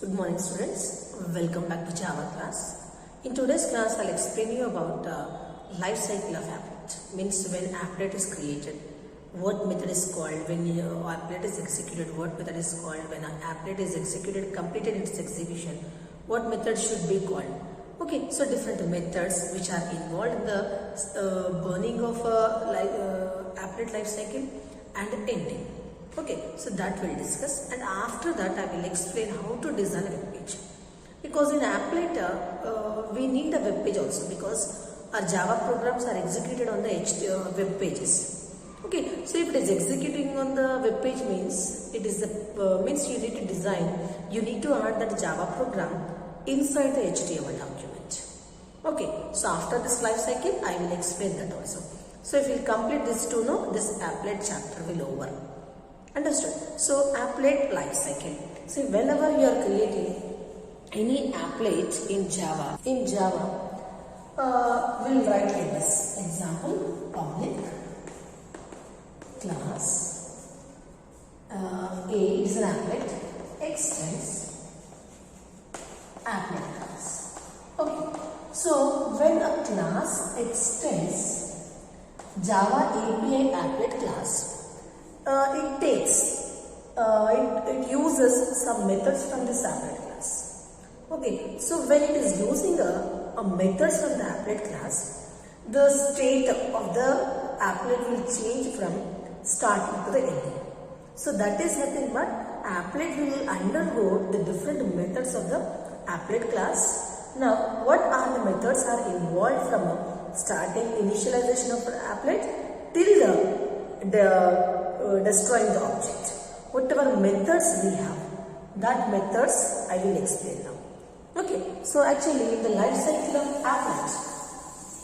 Good morning students, welcome back to Java class. In today's class I'll explain you about life cycle of applet. Means when applet is created, what method is called, when applet is executed, what method is called, when an applet is executed, completed its execution, what method should be called. Okay, so different methods which are involved in the burning of applet life cycle and ending. Okay, so that we'll discuss, and after that I will explain how to design a web page. Because in applet we need a web page also, because our Java programs are executed on the web pages. Okay, so if it is executing on the web page means it is the means you need to design, you need to add that Java program inside the HTML document. Okay, so after this life cycle I will explain that also. So if you complete this to know, this applet chapter will over. Understood? So applet life cycle. See, whenever you are creating any applet in Java, we'll write like this. Example, public class A is an applet, extends applet class. Okay. So when a class extends Java API applet class, it uses some methods from this applet class. Okay, so when it is using a methods from the applet class, the state of the applet will change from starting to the ending. So that is nothing but applet will undergo the different methods of the applet class. Now, what are the methods are involved from starting initialization of the applet till the destroying the object. Whatever methods we have, that methods I will explain now. Okay, so actually in the life cycle of applet,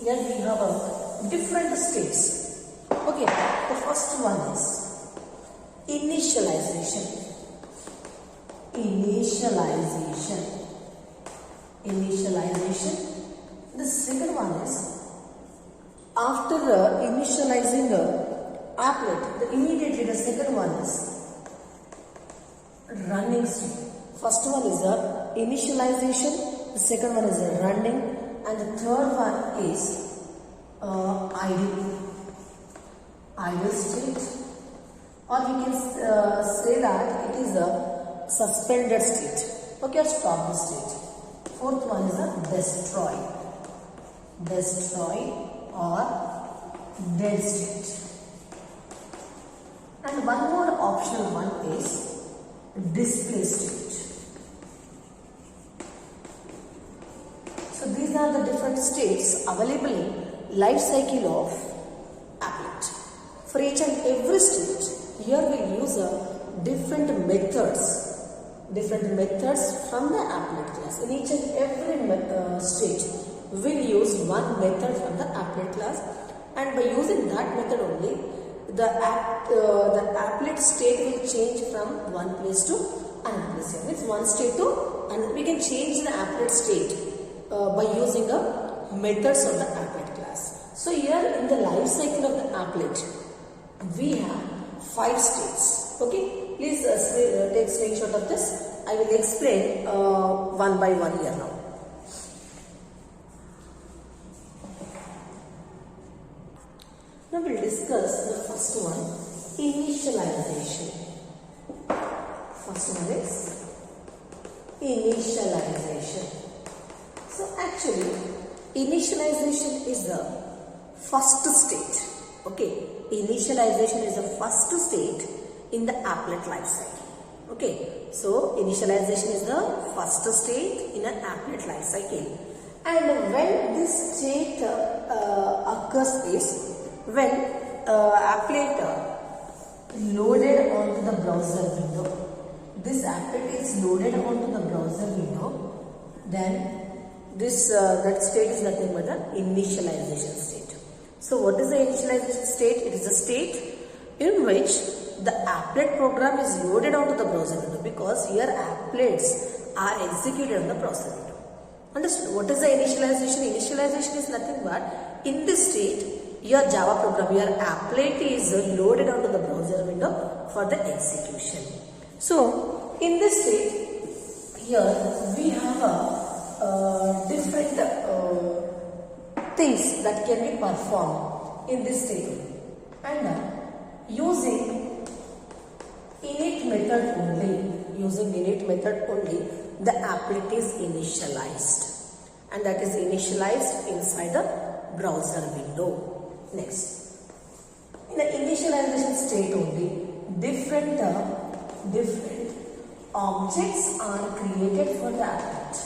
here we have a different states. Okay, the first one is initialization. The second one is after initializing applet, immediately the second one is running state. First one is the initialization, the second one is the running, and the third one is idle state, or we can say that it is a suspended state. Okay, or stop the state. Fourth one is a destroy or dead state. And one more optional one is display state. So these are the different states available in life cycle of applet. For each and every state, here we will use different methods from the applet class. In each and every state, we will use one method from the applet class, and by using that method only, the applet state will change from one place to another place. It means one state to, and we can change the applet state by using a methods of the applet class. So here in the life cycle of the applet, we have 5 states. Okay, please take screenshot of this. I will explain one by one here now. Now we will discuss the first one, initialization. First one is initialization. So actually, initialization is the first state. Okay, initialization is the first state in the applet life cycle. Okay, so initialization is the first state in an applet life cycle. And when this state occurs is when applet loaded onto the browser window. This applet is loaded onto the browser window, then this that state is nothing but the initialization state. So what is the initialization state? It is a state in which the applet program is loaded onto the browser window, because here applets are executed on the browser window. Understood? What is the initialization? Initialization is nothing but in this state your Java program, your applet is loaded onto the browser window for the execution. So in this state, here we have different things that can be performed in this table, and using init method only, the applet is initialized, and that is initialized inside the browser window. Next, in the initialization state only, different objects are created for the applet.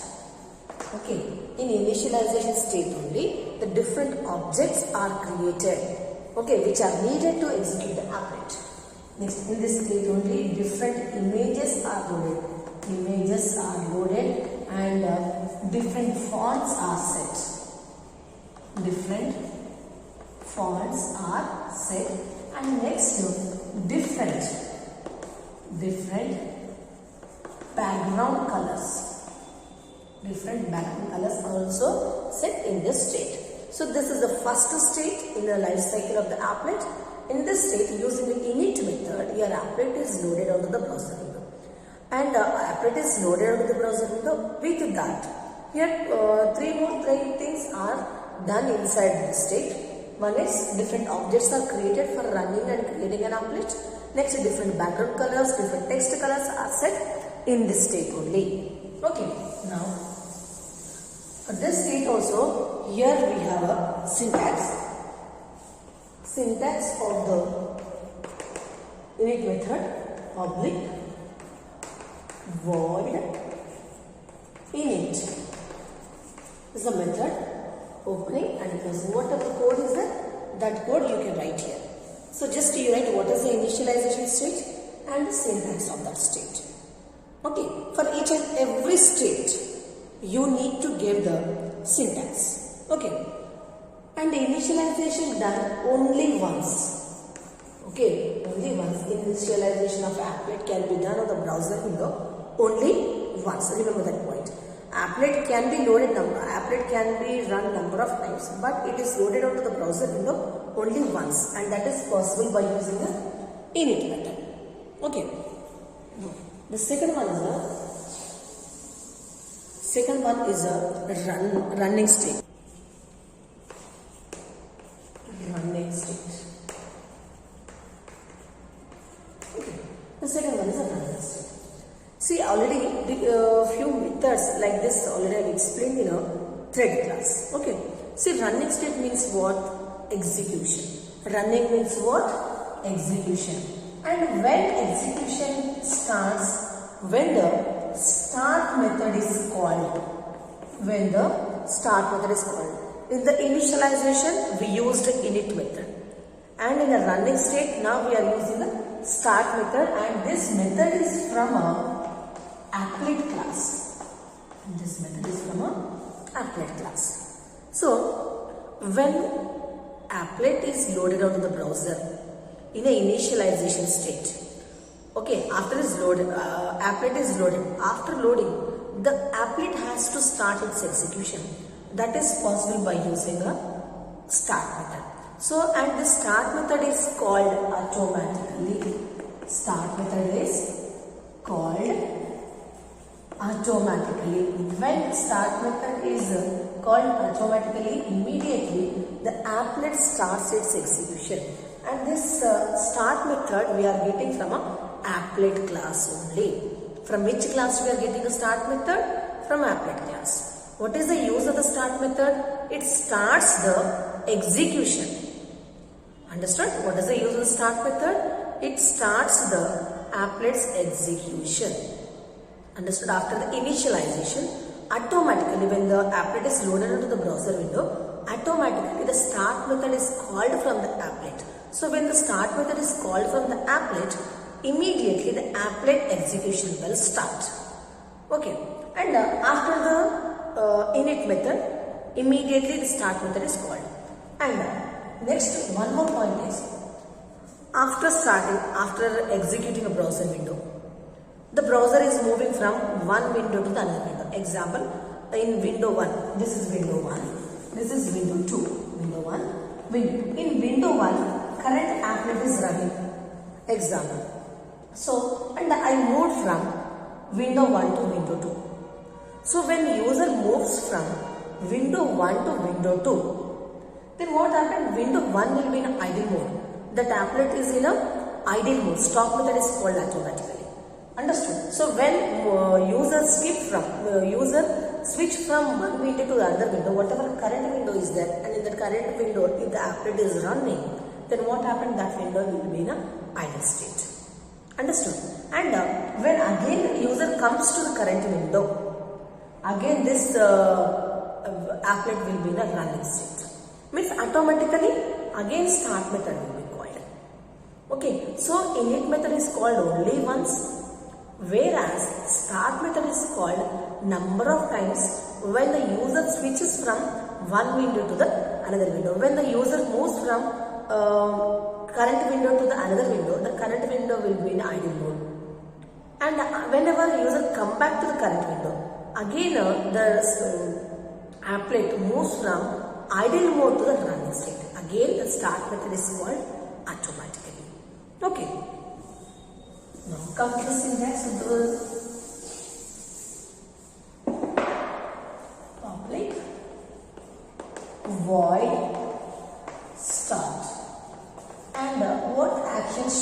Okay, in initialization state only, the different objects are created, okay, which are needed to execute the applet. Next, in this state only, different images are loaded, and different fonts are set. And next, different background colors are also set in this state. So this is the first state in the life cycle of the applet. In this state, using the init method, your applet is loaded onto the browser window, and applet is loaded onto the browser window. With that, here three more things are done inside this state. One is different objects are created for running and creating an applet. Next, different background colors, different text colors are set in this state only. Okay, now for this state also, here we have a syntax of the init method: public void init is a method opening and closing. Whatever code is there, that code you can write here. So just you write what is the initialization state and the syntax of that state. Okay, for each and every state you need to give the syntax. Okay, and the initialization done only once. Okay, only once. Initialization of applet can be done on the browser window only once. Remember that point. Applet can be loaded applet can be run number of times, but it is loaded onto the browser window only once, and that is possible by using the init method. Okay. The second one is a running state. Okay. The second one is a running state. See, already few methods like this already I have explained in a thread class. Okay. See, running state means what? Execution. Running means what? Execution. And when execution starts, when the start method is called. In the initialization, we used init method. And in the running state, now we are using the start method, and this method is from a applet class. So, when applet is loaded onto the browser in the initialization state, okay, after is loaded, applet is loaded. After loading, the applet has to start its execution. That is possible by using a start method. So, and the start method is called automatically. When start method is called automatically, immediately the applet starts its execution. And this start method we are getting from a applet class only. From which class we are getting a start method? From applet class. What is the use of the start method? It starts the execution. Understood? What is the use of the start method? It starts the applet's execution. Understood? After the initialization, automatically when the applet is loaded into the browser window, automatically the start method is called from the applet. So when the start method is called from the applet, immediately the applet execution will start. Okay, and after the init method, immediately the start method is called. And next, one more point is, after executing a browser window, the browser is moving from one window to the another window. Example, in window 1, this is window 1, this is window 2, window 1, in window 1, current applet is running. Example. So, and I moved from window 1 to window 2. So when user moves from window 1 to window 2, then what happened? Window 1 will be in idle mode. The applet is in a idle mode. Stop method is called automatically. Understood? So when user switch from one window to the other window, whatever current window is there, and in the current window, if the applet is running, then what happened? That window will be in a idle state. Understood? And when again user comes to the current window, again this applet will be in a running state. Means automatically again start method will be called. Okay, so init method is called only once, whereas start method is called number of times when the user switches from one window to the another window. When the user moves from current window to the another window, the current window will be in idle mode. And whenever user come back to the current window, again the applet moves from idle mode to the running state. Again the start method is called automatically. Okay. Now come to the syntax of the public void start. And what actions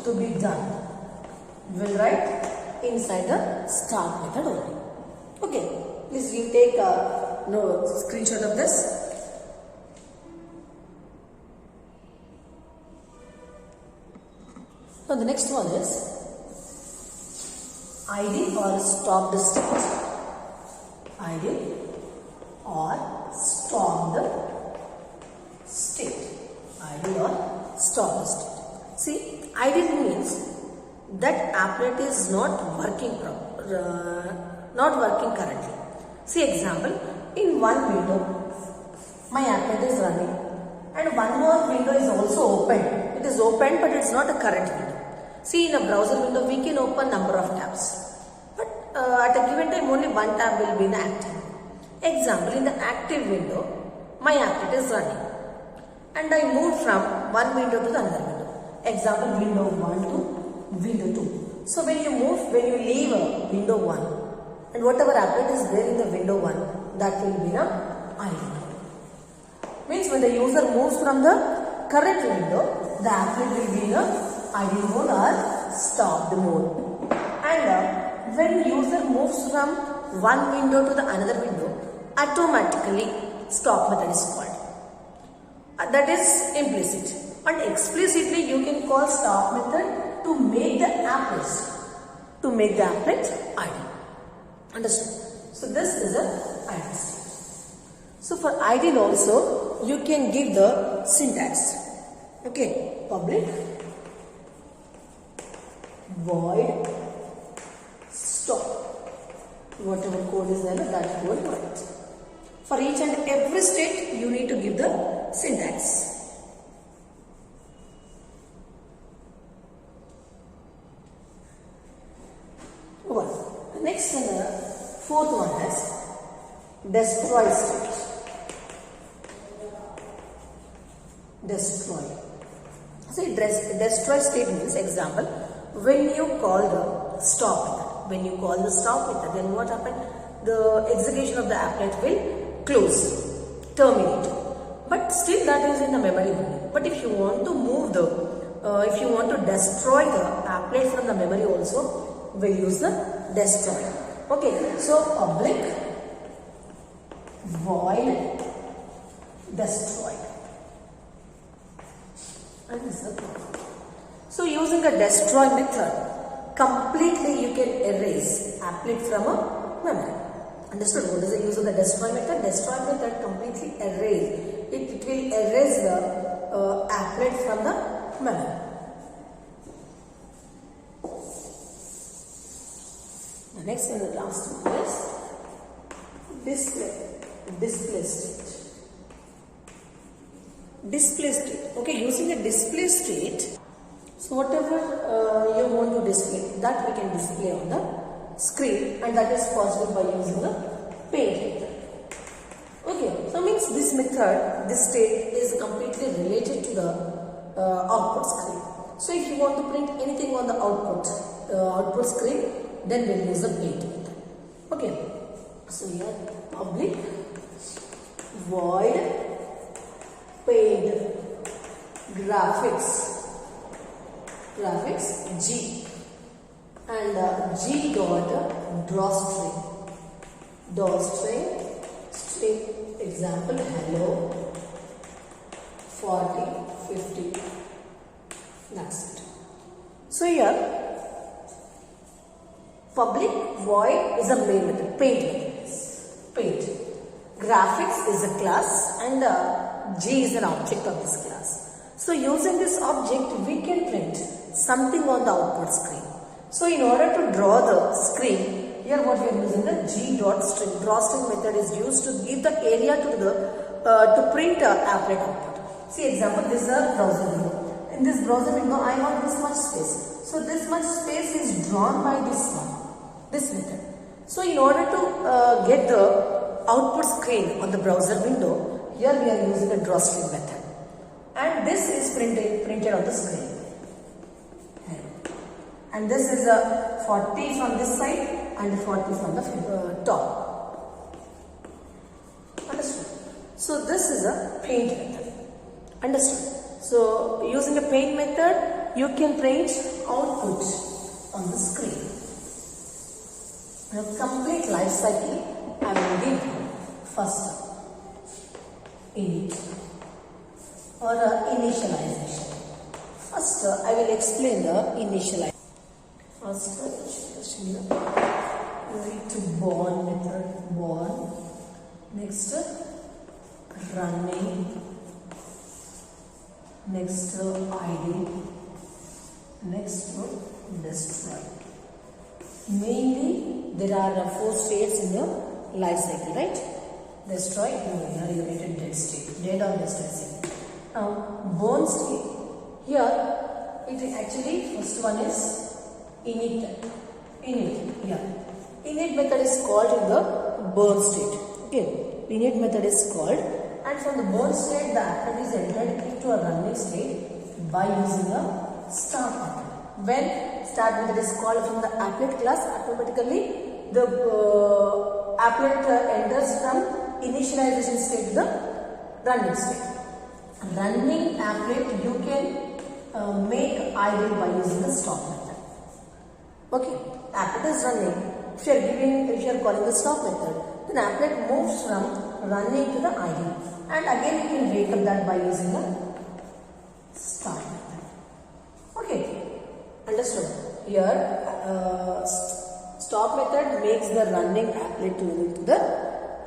to be done will write inside the start method only. Okay, please you take a screenshot of this. Now the next one is idle or stopped state. Idle or stopped state. Idle or stopped state. See, idle means that applet is not working currently. See example, in one window my applet is running and one more window is also open. It is open but it is not a current window. See, in a browser window we can open number of tabs, but at a given time only one tab will be in active. Example, in the active window my applet is running and I move from one window to the another window. Example, window 1 to window 2. So when you leave window 1 and whatever applet is there in the window 1, that will be in a idle mode. Means when the user moves from the current window, the applet will be in a idle mode or stopped mode. And when user moves from one window to the another window, automatically stop method is called. That is implicit. And explicitly you can call stop method to make the applet idle. Understood? So this is a idle state. So for idle also you can give the syntax. Okay, public void stop. Whatever code is there, that code write. For each and every state you need to give the syntax. One. Next and the fourth one is destroy state. Destroy. See, destroy state means example, when you call the stop method. When you call the stop method, then what happened? The execution of the applet will close, terminate. But still that is in the memory only. But if you want to move if you want to destroy the applet from the memory also, we'll use the destroy. Okay, so public void destroy. And this is the problem. So using the destroy method, completely you can erase applet from a memory. Understood? What is the use of the destroy method? Destroy method completely erase. It will erase the applet from the memory. The next and the last one is display state. Display state. Okay, using a display state. So whatever you want to display, that we can display on the screen, and that is possible by using the paint method. Okay, so means this method, this state is completely related to the output screen. So if you want to print anything on the output screen, then we'll use the paint method. Okay, So here public void paid graphics G and G dot drawstring string example hello 40 50. That's it. So here public void is a main method, paint method. Paint. Graphics is a class and G is an object of this class. So using this object we can print something on the output screen. So in order to draw the screen, here what we are using the G dot string. Drawstring method is used to give the area to the to print applet output. See example, this is a browser window. In this browser window I want this much space. So this much space is drawn by this method. So in order to get the output screen on the browser window, here we are using the drawstring method. And this is printed on the screen. And this is a 40 from this side and 40 from the top. Understood? So this is a paint method. Understood? So using a paint method, you can print output on the screen. The complete life cycle I will give first init or initialization. First I will explain the initialization. First to born method, born. Next running. Next id. Next destroy. Mainly there are 4 states in your life cycle, right? Destroy, here you get a dead state, dead or destroy state. Now born state, here it actually first one is init, yeah. Init method is called in the born state. Okay, init method is called, and from the born state the applet is entered into a running state by using a start method. When start method is called from the applet class, automatically the applet enters from initialization state to the running state. Running applet you can make idle by using the stop method. Okay, applet is running. If you are calling the stop method, then applet moves from running to the idle, and again you can wake up that by using the start method. Okay, understood? Here stop method makes the running applet to the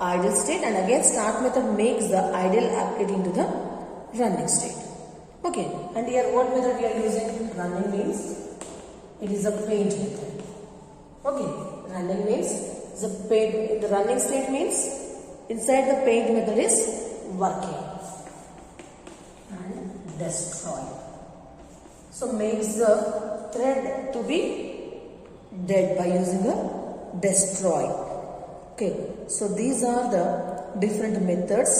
idle state, and again start method makes the idle applet into the running state. Okay, and here what method we are using? Running means it is a paint method. Okay, running means the paint. The running state means inside the paint method is working. And destroy. So makes the thread to be dead by using a destroy. Okay, so these are the different methods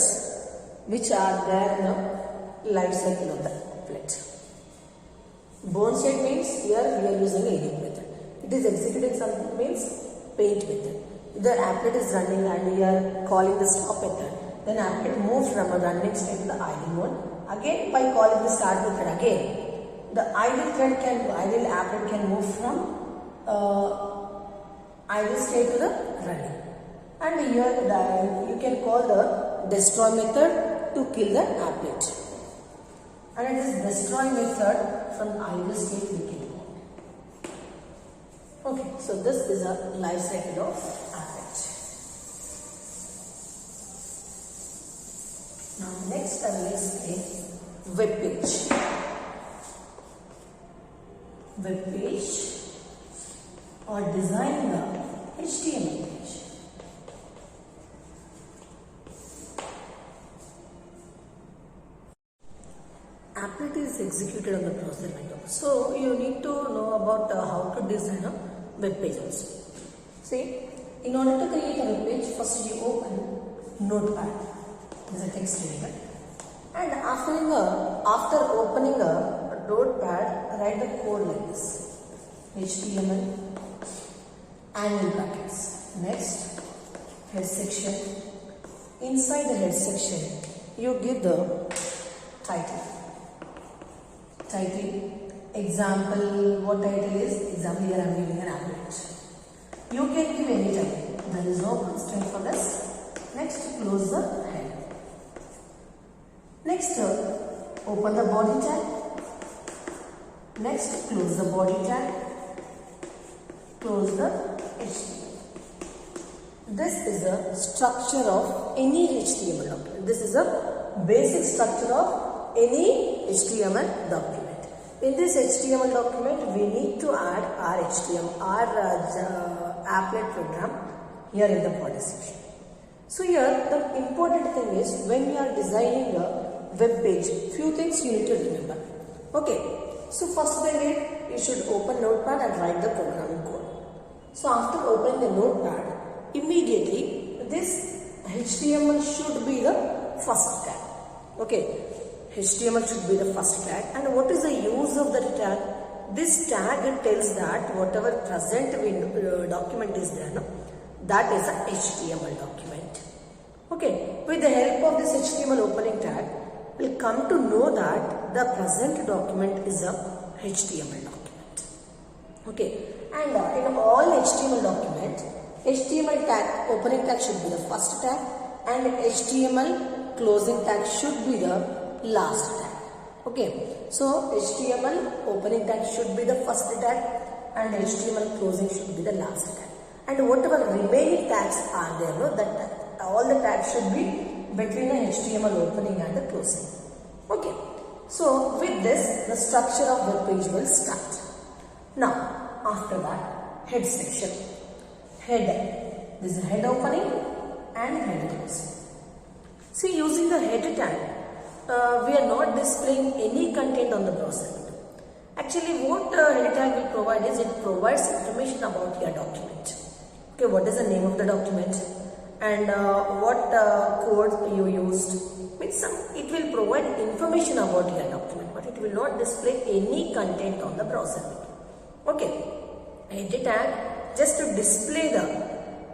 which are there in the life cycle of the applet. Born state means here we are using a init method. It is executing something means paint method. The applet is running and we are calling the stop method. Then applet moves from a running state to the idle mode. Again by calling the start method again, the idle applet can move from idle state to the running. And here you can call the destroy method to kill the applet. And it is destroy method from idle state we can call. Okay, so this is a life cycle of applet. Now next I will explain web page. Web page or designing a HTML page. Applet is executed on the browser window. So you need to know about how to design a web page also. See, in order to create a web page, first you open Notepad. This is a text editor. And after opening a Notepad, write the code like this. HTML, angle brackets. Next, head section. Inside the head section, you give the title. Example, what title is? Example, here I am giving an applet. You can give any title. There is no constraint for this. Next, close the head. Next, open the body tag. Next, close the body tag. Close the HTML. This is a structure of any HTML document. This is a basic structure of any HTML document. In this HTML document, we need to add our applet program here in the body section. So here, the important thing is when we are designing a web page, few things you need to remember. Okay, so first thing is you should open Notepad and write the programming code. So after opening the Notepad, immediately this HTML should be the first tag. Okay, HTML should be the first tag. And what is the use of the tag? This tag tells that whatever present document is there, no? That is a HTML document. Okay, with the help of this HTML opening tag, we'll come to know that the present document is a HTML document. Okay, and in all HTML document, HTML tag opening tag should be the first tag and HTML closing tag should be the last tag. Okay, so HTML opening tag should be the first tag and HTML closing should be the last tag. And whatever remaining tags are there, no, that all the tags should be between the HTML opening and the closing. Okay, so with this, the structure of web page will start. Now, after that, head section. Head. This is head opening and head closing. See, using the head tag, we are not displaying any content on the browser window. Actually, what head tag will provide is it provides information about your document. Okay, what is the name of the document and what code you used. It will provide information about your document, but it will not display any content on the browser window. Okay, head tag just to display the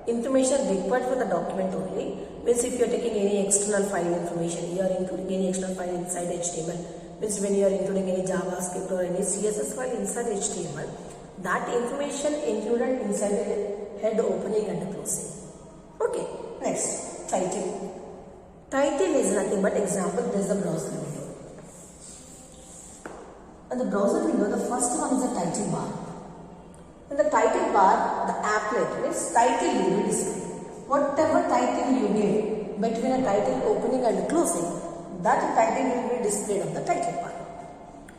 information required for the document only. Means if you are taking any external file information, you are including any external file inside HTML. Means when you are including any JavaScript or any CSS file inside HTML, that information included inside the head opening and closing. Okay, next, title. Title is nothing but example, there is a browser window. And the browser window, the first one is the title bar. In the title bar, the applet means title will be displayed. Whatever title you give between a title opening and closing, that title will be displayed on the title bar.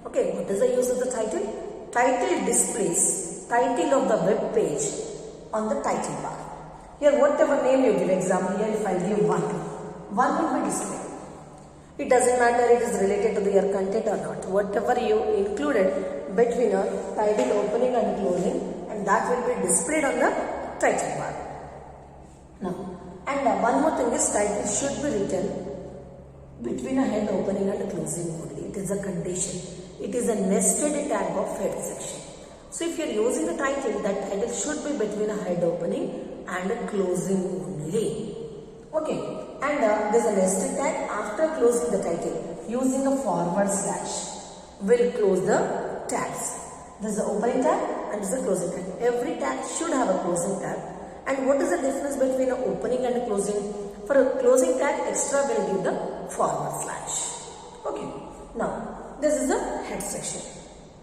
Okay, what is the use of the title? Title displays title of the web page on the title bar. Here whatever name you give, example here if I give one will be displayed. It doesn't matter it is related to your content or not. Whatever you included between a title opening and closing, and that will be displayed on the title bar. Now, and one more thing is title should be written between a head opening and closing only. It is a condition. It is a nested tag of head section. So if you are using the title, that title should be between a head opening and a closing only. Okay, and there is a nested tag after closing the title using a forward slash will close the tags. There is the opening tag and there is the closing tag. Every tag should have a closing tag. And what is the difference between an opening and a closing? For a closing tag, extra will give the forward slash. Okay, now this is the head section.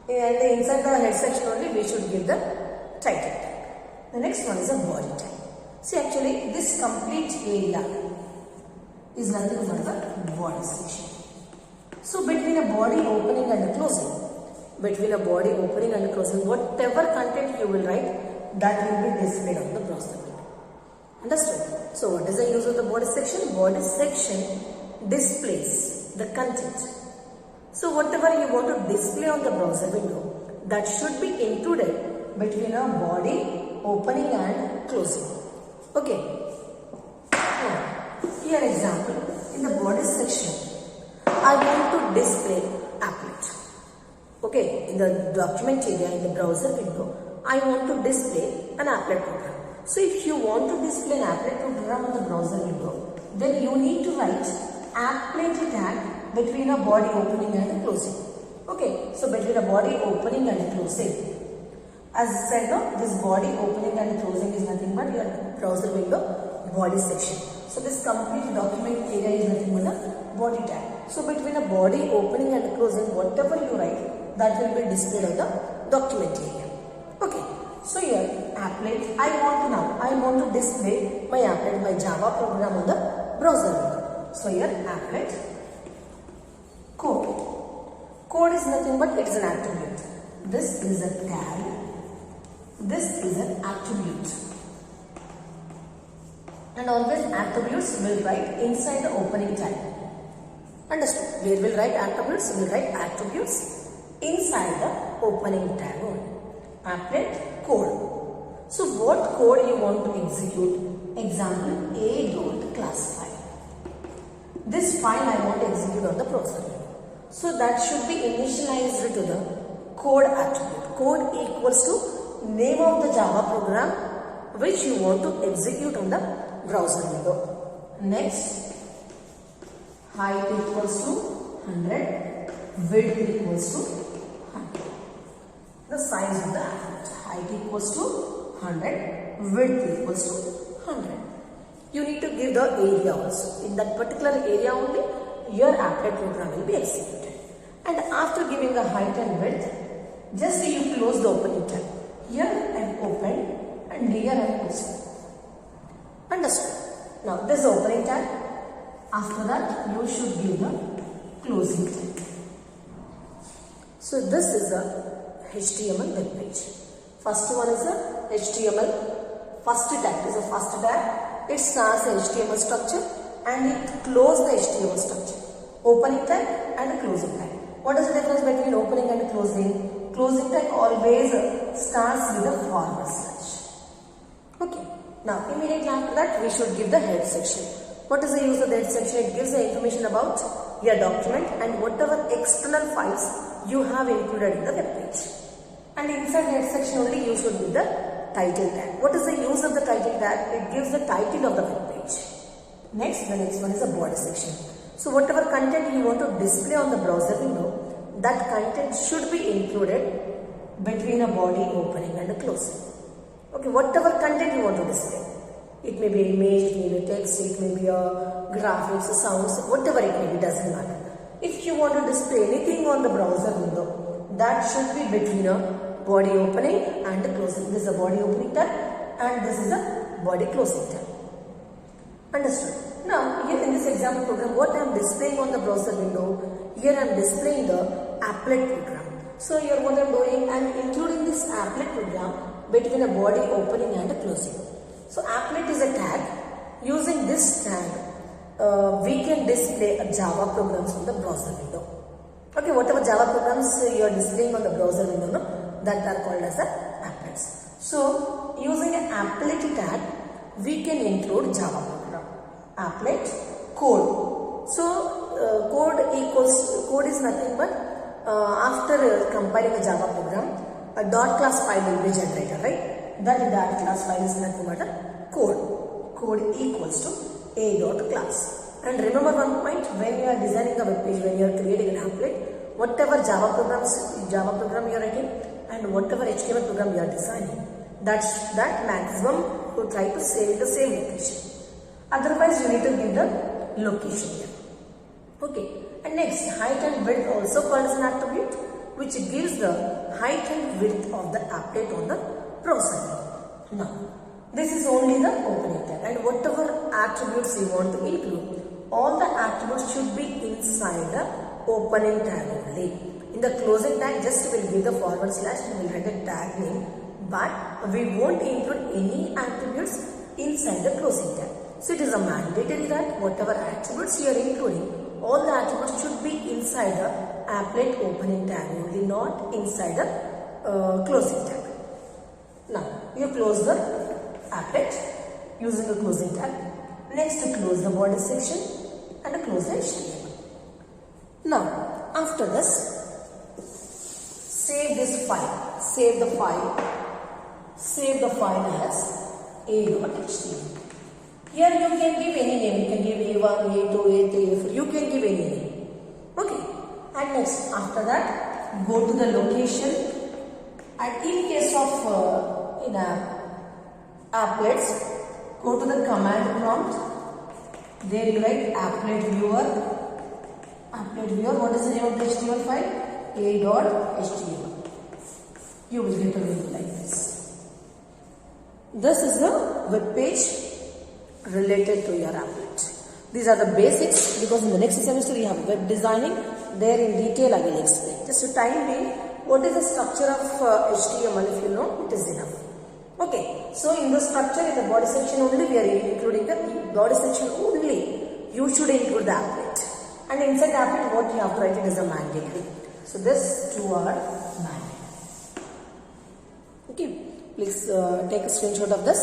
And inside the head section only we should give the title tag. The next one is a body tag. See, actually this complete area is nothing but the body section. So between a body opening and a closing, whatever content you will write, that will be displayed on the browser window. Understood? So what is the use of the body section? Body section displays the content. So whatever you want to display on the browser window, that should be included between a body opening and closing. Okay. Here example, in the body section, I want to display applet. Okay, in the document area in the browser window, I want to display an applet program. So if you want to display an applet program on the browser window, then you need to write applet tag between a body opening and a closing. Okay, so between a body opening and closing. As I said, no, this body opening and closing is nothing but your browser window body section. So this complete document area is nothing but a body tag. So between a body opening and closing, whatever you write, that will be displayed on the document area. Okay, so here applet, I want to display my applet, my Java program on the browser window. So here applet code. Code is nothing but it's an attribute. This is a tag. This is an attribute. And always attributes will write inside the opening tag. Understood? Where will write attributes? Will write attributes inside the opening tag only. Applet code. So what code you want to execute? Example a.classify. This file I want to execute on the browser. So that should be initialized to the code attribute. Code equals to name of the Java program which you want to execute on the browser window. Next, height equals to 100, width equals to 100. The size of the applet. Height equals to 100, width equals to 100. You need to give the area also. In that particular area only, your applet program will be executed. And after giving the height and width, just you close the opening tag. Here I have opened and here I have closed. Understood? Now this is the opening tag. After that you should give the closing tag. So this is a HTML web page. First one is a HTML. First tag is a first tag. It starts the HTML structure and it closes the HTML structure. Opening tag and a closing tag. What is the difference between opening and closing? Closing tag always starts with a forward slash. Okay. Now immediately after that we should give the head section. What is the use of the head section? It gives the information about your document and whatever external files you have included in the web page. And inside the head section only you should give the title tag. What is the use of the title tag? It gives the title of the web page. Next, the next one is the body section. So whatever content you want to display on the browser window, that content should be included between a body opening and a closing. Okay, whatever content you want to display. It may be image, it may be text, it may be graphics, sounds, whatever it may be, doesn't matter. If you want to display anything on the browser window, that should be between a body opening and a closing. This is a body opening tag and this is a body closing tag. Understood? Now, here in this example program, what I am displaying on the browser window, here I am displaying the applet program. So here what I am doing, I am including this applet program between a body opening and a closing. So applet is a tag. Using this tag, we can display a Java programs on the browser window. Okay, whatever Java programs you are displaying on the browser window, no, that are called as the applets. So using an applet tag, we can include Java program. Applet code. So code is nothing but after compiling a Java program, a .class file will be generated, right? That .class file is nothing but a code. Code equals to a.class. And remember one point, when you are designing a web page, when you are creating an applet, whatever Java program you are writing and whatever HTML program you are designing, that maximum you try to save the same location. Otherwise, you need to give the location here. Okay. And next, height and width also called as an attribute, which gives the height and width of the applet on the browser. Now, this is only the opening tag, and whatever attributes you want to include, all the attributes should be inside the opening tag only. In the closing tag, just will give the forward slash and will write the tag name, but we won't include any attributes inside the closing tag. So it is a mandatory that whatever attributes you are including, all the attributes should be inside the applet opening tag only, not inside the closing tag. Now you close the applet using the closing tag. Next, to close the body section and close the HTML. Now after this, save this file. Save the file as a.html. Here you can give any name. You can give a1, a2, a3, a4. You can give any name. Okay. And next, after that, go to the location. And in case of in applets, go to the command prompt. There you write applet viewer. Applet viewer. What is the name of the HTML file? a.html. You will get a link like this. This is the web page related to your applet. These are the basics, because in the next semester you have web designing. There in detail I will explain. Just to time being, what is the structure of HTML? If you know, it is enough. Okay. So in the structure, in the body section only, we are including the body section only. You should include the applet. And inside the applet, what you have to write it is a mandatory. So this two are mandatory. Okay. Please take a screenshot of this.